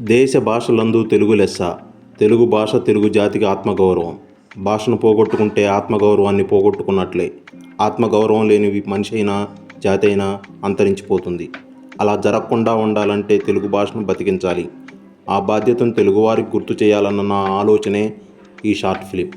దేశ భాషలందు తెలుగు లెస్స. తెలుగు భాష తెలుగు జాతికి ఆత్మగౌరవం. భాషను పోగొట్టుకుంటే ఆత్మగౌరవాన్ని పోగొట్టుకున్నట్లే. ఆత్మగౌరవం లేని మనిషి అయినా జాతి అయినా అంతరించిపోతుంది. అలా జరగకుండా ఉండాలంటే తెలుగు భాషను బతికించాలి. ఆ బాధ్యతను తెలుగువారికి గుర్తు చేయాలన్న నా ఆలోచనే ఈ షార్ట్ ఫిలిం.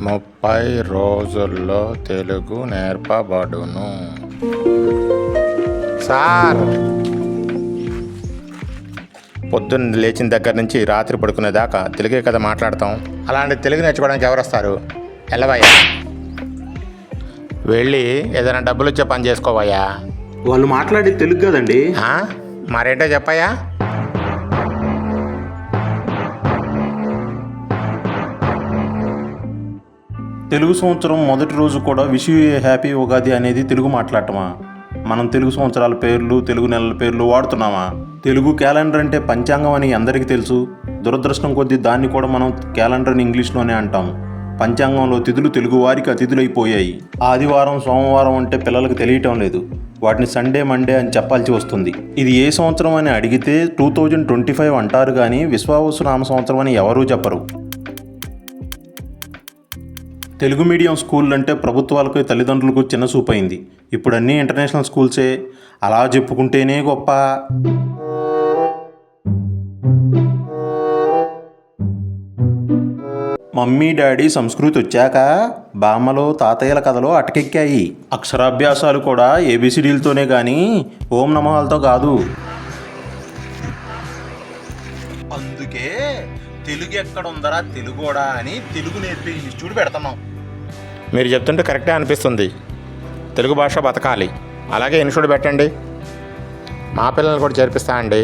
ముప్పై రోజుల్లో తెలుగు నేర్పబడును. సార్, పొద్దున్న లేచిన దగ్గర నుంచి రాత్రి పడుకునేదాకా తెలుగే కదా మాట్లాడతాం. అలాంటి తెలుగు నేర్చుకోవడానికి ఎవరు వస్తారు? వెళ్ళవయ్యా, వెళ్ళి ఏదైనా డబ్బులు ఇచ్చే పని చేసుకోవయ్యా. వాళ్ళు మాట్లాడే తెలుగు కదండి. మరేంటో చెప్పయ్యా. తెలుగు సంవత్సరం మొదటి రోజు కూడా wish you A happy Ugadi అనేది తెలుగు మాట్లాడటమా? మనం తెలుగు సంవత్సరాల పేర్లు, తెలుగు నెలల పేర్లు వాడుతున్నామా? తెలుగు క్యాలెండర్ అంటే పంచాంగం అని అందరికీ తెలుసు. దురదృష్టం కొద్దీ దాన్ని కూడా మనం క్యాలెండర్ అని ఇంగ్లీష్లోనే అంటాము. పంచాంగంలో తిథులు తెలుగు వారికి అతిథులైపోయాయి. ఆదివారం, సోమవారం అంటే పిల్లలకు తెలియటం లేదు. వాటిని సండే, మండే అని చెప్పాల్సి వస్తుంది. ఇది ఏ సంవత్సరం అని అడిగితే 2025 అంటారు కానీ విశ్వావసు నామ సంవత్సరం అని ఎవరూ చెప్పరు. తెలుగు మీడియం స్కూల్ అంటే ప్రభుత్వాలకు, తల్లిదండ్రులకు చిన్న చూపైంది. ఇప్పుడు అన్నీ ఇంటర్నేషనల్ స్కూల్సే. అలా చెప్పుకుంటేనే గొప్ప. మమ్మీ డాడీ సంస్కృతి వచ్చాక బామ్మలు, తాతయ్యల కథలు అటకెక్కాయి. అక్షరాభ్యాసాలు కూడా ఏబిసిడీలతోనే కానీ ఓం నమహాలతో కాదు. అందుకే తెలుగు ఎక్కడుందరా తెలుగోడా అని తెలుగు నేర్పే ఇన్స్టిట్యూట్ పెడుతున్నాం. మీరు చెప్తుంటే కరెక్టే అనిపిస్తుంది. తెలుగు భాష బతకాలి. అలాగే ఇన్స్టిట్యూట్ పెట్టండి. మా పిల్లల్ని కూడా చేర్పిస్తా అండి.